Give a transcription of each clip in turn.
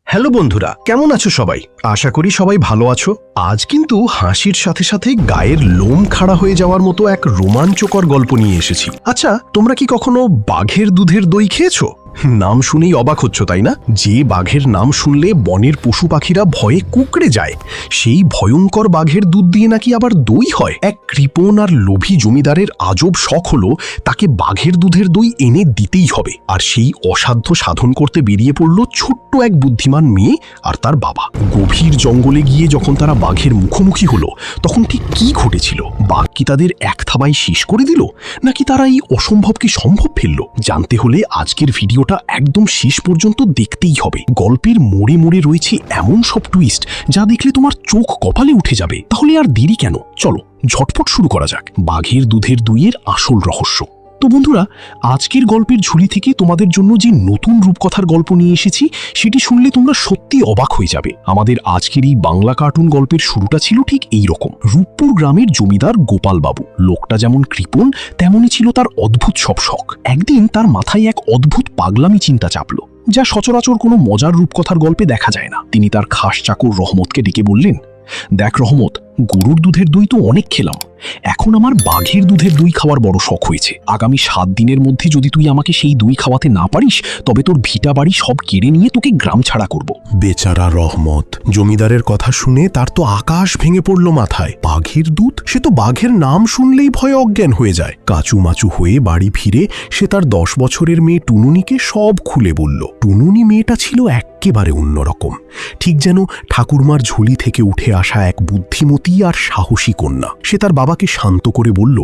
Hello বন্ধুরা, কেমন আছো সবাই? আশা করি সবাই ভালো আছো। আজ কিন্তু হাসির সাথে সাথে গায়ের লোম খাড়া হয়ে যাওয়ার মতো এক রোমাঞ্চকর গল্প নিয়ে এসেছি। আচ্ছা, তোমরা কি কখনো বাঘের দুধের দই খেয়েছো? নাম শুনেই অবাক হচ্ছ, তাই না? যে বাঘের নাম শুনলে বনের পশু পাখিরা ভয়ে কুঁকড়ে যায়, সেই ভয়ঙ্কর বাঘের দুধ দিয়ে নাকি আবার দই হয়। এক কৃপণ আর লোভী জমিদারের আজব শখ হলো তাকে বাঘের দুধের দই এনে দিতেই হবে। আর সেই অসাধ্য সাধন করতে বেরিয়ে পড়ল ছোট্ট এক বুদ্ধিমান মেয়ে আর তার বাবা। গভীর জঙ্গলে গিয়ে যখন তারা বাঘের মুখোমুখি হলো, তখন ঠিক কি ঘটেছিল? বাঘ কি তাদের এক থাবায় শেষ করে দিল, নাকি তারা এই অসম্ভবকে সম্ভব ফেললো? জানতে হলে আজকের ভিডিওটা একদম শেষ পর্যন্ত দেখতেই হবে। গল্পের মোড়ে মোড়ে রয়েছে এমন সব টুইস্ট যা দেখলে তোমার চোখ কপালে উঠে যাবে। তাহলে আর দেরি কেন, চলো ঝটপট শুরু করা যাক বাঘের দুধের দইয়ের আসল রহস্য। তো বন্ধুরা, আজকের গল্পের ঝুলি থেকে তোমাদের জন্য যে নতুন রূপকথার গল্প নিয়ে এসেছি, সেটি শুনলে তোমরা সত্যি অবাক হয়ে যাবে। আমাদের আজকের এই বাংলা কার্টুন গল্পের শুরুটা ছিল ঠিক এই রকম। রূপপুর গ্রামের জমিদার গোপাল বাবু, লোকটা যেমন কৃপণ তেমনই ছিল তার অদ্ভুত সব শখ। একদিন তার মাথায় এক অদ্ভুত পাগলামি চিন্তা চাপল, যা সচরাচর কোনো মজার রূপকথার গল্পে দেখা যায় না। তিনি তার খাস চাকর রহমতকে ডেকে বললেন, দেখ রহমত, গরুর দুধের দই তো অনেক খেলাম, এখন আমার বাঘের দুধের দই খাওয়ার বড় শখ হয়েছে। আগামী 7 দিনের মধ্যে যদি তুই আমাকে সেই দই খাওয়াতে না পারিস, তবে তোর ভিটা বাড়ি সব কেড়ে নিয়ে তোকে গ্রাম ছাড়া করব। বেচারা রহমত, জমিদারের কথা শুনে তার তো আকাশ ভেঙে পড়ল মাথায়। বাঘের দুধ, সে তো বাঘের নাম শুনলেই ভয়ে অজ্ঞান হয়ে যায়। কাচুমাচু হয়ে বাড়ি ফিরে সে তার 10 বছরের মেয়ে টুনুনিকে সব খুলে বলল। টুনুনি মেয়েটা ছিল একেবারে অন্যরকম, ঠিক যেন ঠাকুরমার ঝুলি থেকে উঠে আসা এক বুদ্ধিমতী আর সাহসী কন্যা। সে তার বাবাকে শান্ত করে বলল,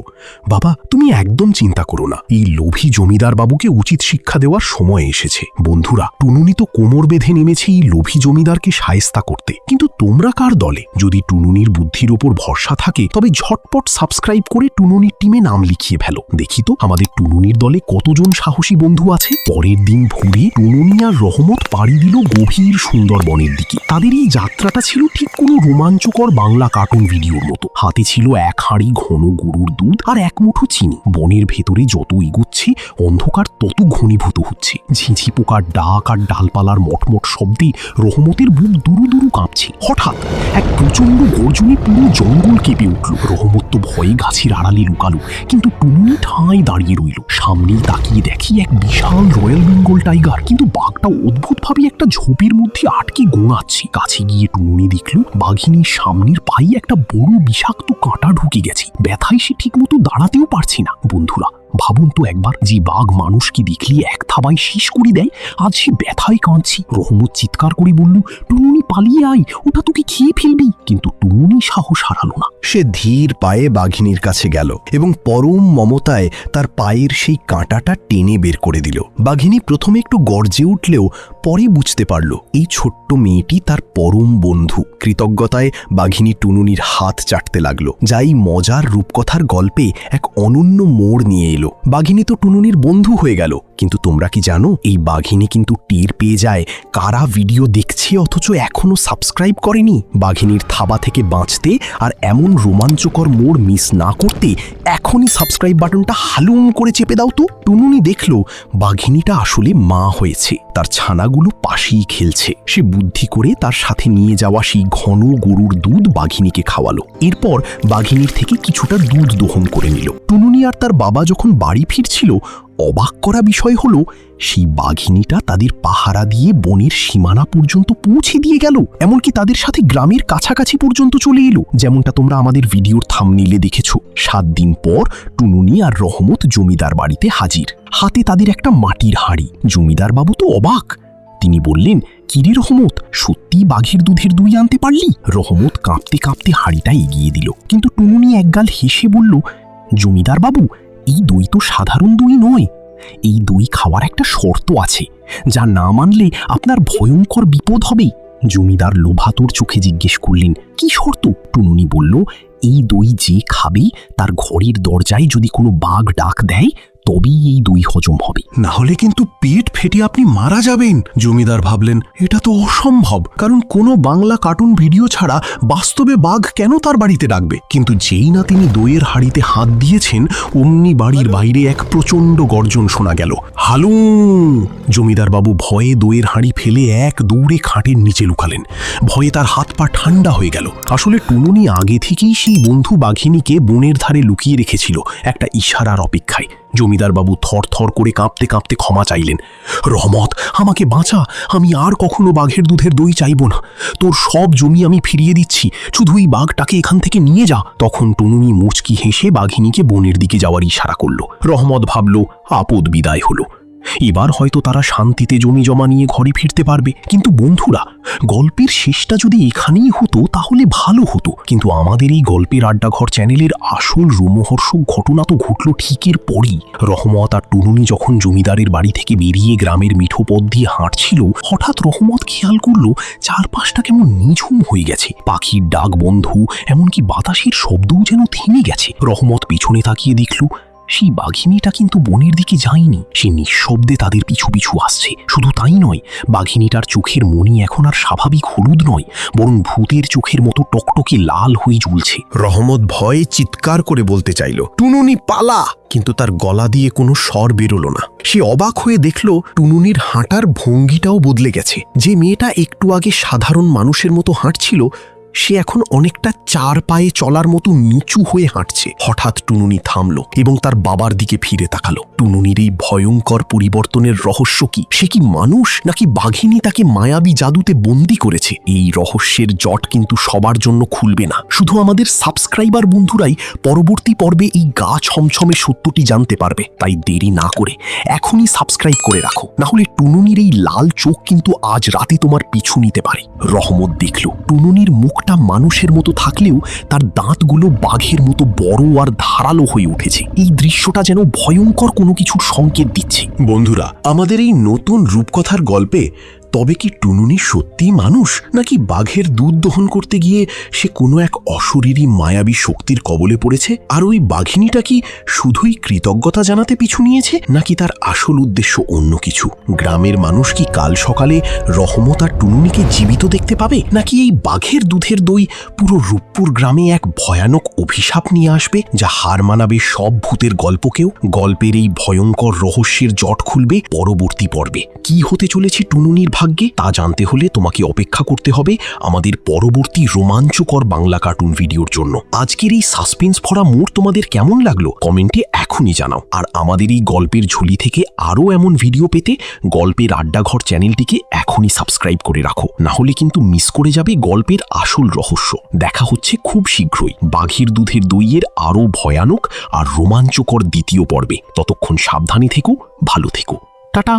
বাবা, তুমি একদম চিন্তা করো না, এই লোভী জমিদার বাবুকে উচিত শিক্ষা দেওয়ার সময় এসেছে। বন্ধুরা, টুনুনি তো কোমর বেঁধে নেমেছে এই লোভী জমিদারকে শায়েস্তা করতে। কিন্তু তোমরা কার দলে? যদি টুনুনির বুদ্ধির উপর ভরসা থাকে, তবে ঝটপট সাবস্ক্রাইব করে টুনুনির টিমে নাম লিখিয়ে ফেলো। দেখি তো আমাদের টুনুনির দলে কতজন সাহসী বন্ধু আছে। পরের দিন ভোরে টুনুনি আর রহমত পাড়ি দিল গভীর সুন্দরবনের দিকে। তাদের এই যাত্রাটা ছিল ঠিক কোনো রোমাঞ্চকর বাংলা কার্টুন ভিডিওর মতো। হাতে ছিল এক হাঁড়ি ঘন গরুর দুধ আর এক মুঠো চিনি। বনের ভেতরে যত এগুচ্ছে, অন্ধকার তত ঘনীভূত হচ্ছে। ঝিঝি পোকার ডাক আর ডালপালার মটমট শব্দে রহমতের বুক দুরু দুরু কাঁপছে। হঠাৎ এক প্রচন্ড গর্জনে পুরো জঙ্গল কেঁপে উঠল। রহমত তো ভয়ে গাছের আড়ালে লুকালো, কিন্তু টুনুনি ঠাঁই দাঁড়িয়ে রইল। সামনেই তাকিয়ে দেখি এক বিশাল রয়্যাল বেঙ্গল টাইগার, কিন্তু বাঘটা অদ্ভুতভাবে একটা ঝোপের মধ্যে আটকে গোঙাচ্ছে। কাছে গিয়ে টুনুনি দেখল বাঘিনীর সামনের পায়ে একটা বড় বিষাক্ত কাঁটা ঢুকে গেছে। ব্যথায় সে ঠিক মতো দাঁড়াতেও পারছে না। বন্ধুরা, ভাবুন তো একবার, যে বাঘ মানুষকে দেখলে এক থাবায় শেষ করে দেয়, আজ সে ব্যথায় কাঁদছে। রহমত চিৎকার করে বলল, টুনুনি পালিয়ে আয়, ওটা তোকে খেয়ে ফেলবি। কিন্তু টুনুনি সাহস হারালো না। সে ধীর পায়ে বাঘিনীর কাছে গেল এবং পরম মমতায় তার পায়ের সেই কাঁটাটা টেনে বের করে দিল। বাঘিনী প্রথমে একটু গর্জে উঠলেও পরে বুঝতে পারল এই ছোট্ট মেয়েটি তার পরম বন্ধু। কৃতজ্ঞতায় বাঘিনী টুনুনির হাত চাটতে লাগলো, যাই মজার রূপকথার গল্পে এক অনন্য মোড় নিয়ে এলো। বাঘিনী তো টুনুনির বন্ধু হয়ে গেল। কিন্তু তোমরা কি জানো, এই বাঘিনী কিন্তু টের পেয়ে যায় কারা ভিডিও দেখছে অথচ এখনো সাবস্ক্রাইব করেনি। বাঘিনীর থাবা থেকে বাঁচতে আর এমন রোমাঞ্চকর মোড় মিস না করতে এখনই সাবস্ক্রাইব বাটনটা হালুম করে চেপে দাও তো। টুনুনি দেখলো বাঘিনীটা আসলে মা হয়েছে, তার ছানাগুলো পাশেই খেলছে। সে বুদ্ধি করে তার সাথে নিয়ে যাওয়া সেই ঘন গরুর দুধ বাঘিনীকে খাওয়ালো। এরপর বাঘিনীর থেকে কিছুটা দুধ দোহন করে নিল। টুনুনি আর তার বাবা যখন বাড়ি ফিরছিল, অবাক করা বিষয় হলো সেই বাঘিনীটা তাদের পাহারা দিয়ে বনের সীমানা পর্যন্ত পৌঁছে দিয়ে গেল। এমনকি তাদের সাথে গ্রামের কাছাকাছি পর্যন্ত চলে এলো, যেমনটা তোমরা আমাদের ভিডিওর থাম্বনেইলে দেখেছো। 7 দিন পর টুনুনি আর রহমত জমিদার বাড়িতে হাজির। হাতে তাদের একটা মাটির হাঁড়ি। জমিদার বাবু তো অবাক। তিনি বললেন, কিরে রহমত, সত্যি বাঘের দুধের দই আনতে পারলি? রহমত কাঁপতে কাঁপতে হাঁড়িটা এগিয়ে দিল, কিন্তু টুনুনি একগাল হেসে বলল, জমিদার বাবু, এই দই তো সাধারণ দই নয়। এই দই খাওয়ার একটা শর্ত আছে, যা না মানলে আপনার ভয়ঙ্কর বিপদ হবে। জমিদার লোভাতুর চোখে জিজ্ঞেস করলেন, কি শর্ত? টুনুনি বলল, এই দই যে খাবে তার ঘরের দরজায় যদি কোনো বাঘ ডাক দেয়, তবেই এই দই হজম হবে, না হলে কিন্তু পেট ফেটে আপনি মারা যাবেন। জমিদার ভাবলেন এটা তো অসম্ভব, কারণ কোনো বাংলা কার্টুন ভিডিও ছাড়া বাস্তবে বাঘ কেন তার বাড়িতে ডাকবে। কিন্তু যেই না তিনি দইয়ের হাঁড়িতে হাত দিয়েছেন, অমনি বাড়ির বাইরে এক প্রচণ্ড গর্জন শোনা গেল। হালু! জমিদার বাবু ভয়ে দইয়ের হাঁড়ি ফেলে এক দৌড়ে খাটের নিচে লুকালেন। ভয়ে তার হাত পা ঠান্ডা হয়ে গেল। আসলে টুনুনি আগে থেকেই সেই বন্ধু বাঘিনীকে বনের ধারে লুকিয়ে রেখেছিল একটা ইশারার অপেক্ষায়। জমিদার বাবু থর থর করে কাঁপতে কাঁপতে ক্ষমা চাইলেন। রহমত, আমাকে বাঁচা, আমি আর কখনো বাঘের দুধের দই চাইব না। তোর সব জমি আমি ফিরিয়ে দিচ্ছি, শুধু এই বাঘটাকে এখান থেকে নিয়ে যা। তখন টুনুনি মুচকি হেসে বাঘিনীকে বনের দিকে যাওয়ার ইশারা করল। রহমত ভাবল আপদ বিদায় হলো, এবার হয়তো তারা শান্তিতে জমি জমা নিয়ে ঘরে ফিরতে পারবে। কিন্তু বন্ধুরা, গল্পের শেষটা যদি এখানেই হতো তাহলে ভালো হতো। কিন্তু আমাদের এই গল্পের আড্ডাঘর চ্যানেলের আসল রোমহর্ষক ঘটনা তো ঘটল ঠিকের পরই। রহমত আর টুনুনি যখন জমিদারের বাড়ি থেকে বেরিয়ে গ্রামের মিঠো পথ দিয়ে হাঁটছিল, হঠাৎ রহমত খেয়াল করলো চারপাশটা কেমন নিঝুম হয়ে গেছে। পাখির ডাক বন্ধ, এমনকি বাতাসের শব্দও যেন থেমে গেছে। রহমত পিছনে তাকিয়ে দেখল সেই বাঘিনীটা কিন্তু বনের দিকে যায়নি, সে নিঃশব্দে তাদের পিছু পিছু আসছে। শুধু তাই নয়, বাঘিনীটার চোখের মণি এখন আর স্বাভাবিক হলুদ নয়, বরং ভূতের চোখের মতো টকটকে লাল হয়ে জ্বলছে। রহমত ভয়ে চিৎকার করে বলতে চাইল, টুনুনি পালা! কিন্তু তার গলা দিয়ে কোনো স্বর বেরোলো না। সে অবাক হয়ে দেখল টুনুনির হাঁটার ভঙ্গিটাও বদলে গেছে। যে মেয়েটা একটু আগে সাধারণ মানুষের মতো হাঁটছিল, সে এখন অনেকটা চার পায়ে চলার মতো নিচু হয়ে হাঁটছে। হঠাৎ টুনুনি থামল এবং তার বাবার দিকে ফিরে তাকালো। টুনুনির এই ভয়ঙ্কর পরিবর্তনের রহস্য কি? সে কি মানুষ, নাকি বাঘিনী তাকে মায়াবী জাদুতে বন্দী করেছে? এই রহস্যের জট কিন্তু সবার জন্য খুলবে না, শুধু আমাদের সাবস্ক্রাইবার বন্ধুরাই পরবর্তী পর্বে এই গা ছমছমে সত্যটি জানতে পারবে। তাই দেরি না করে এখনই সাবস্ক্রাইব করে রাখো, না হলে টুনুনির এই লাল চোখ কিন্তু আজ রাতে তোমার পিছু নিতে পারে। রহমত দেখল টুনুনির মুখ মানুষের মতো থাকলেও তার দাঁতগুলো বাঘের মতো বড় আর ধারালো হয়ে উঠেছে। এই দৃশ্যটা যেন ভয়ঙ্কর কোনো কিছুর সংকেত দিচ্ছে। বন্ধুরা, আমাদের এই নতুন রূপকথার গল্পে তবে কি টুনুনি সত্যি মানুষ, নাকি বাঘের দুধ দহন করতে গিয়ে সে কোনো এক অশরীরী মায়াবী শক্তির কবলে পড়েছে? আর ওই বাঘিনীটা কি শুধুই কৃতজ্ঞতা জানাতে পিছু নিয়েছে, নাকি তার আসল উদ্দেশ্য অন্য কিছু? গ্রামের মানুষ কি কাল সকালে রহমত আর টুনুনিকে জীবিত দেখতে পাবে, নাকি এই বাঘের দুধের দই পুরো রূপপুর গ্রামে এক ভয়ানক অভিশাপ নিয়ে আসবে, যা হার মানাবে সব ভূতের গল্পকেও? গল্পের এই ভয়ঙ্কর রহস্যের জট খুলবে পরবর্তী পর্বে। কি হতে চলেছে টুনুনির ভাগ্যে, তা জানতে হলে তোমাকে অপেক্ষা করতে হবে আমাদের পরবর্তী রোমাঞ্চকর বাংলা কার্টুন ভিডিওর জন্য। আজকের এই সাসপেন্স ভরা মোড় তোমাদের কেমন লাগলো কমেন্টে এখনই জানাও। আর আমাদের এই গল্পের ঝুলি থেকে আরও এমন ভিডিও পেতে গল্পের আড্ডাঘর চ্যানেলটিকে এখনই সাবস্ক্রাইব করে রাখো, না হলে কিন্তু মিস করে যাবে গল্পের আসল রহস্য। দেখা হচ্ছে খুব শীঘ্রই বাঘের দুধের দইয়ের আরও ভয়ানক আর রোমাঞ্চকর দ্বিতীয় পর্বে। ততক্ষণ সাবধানে থেকো, ভালো থেকো, টাটা।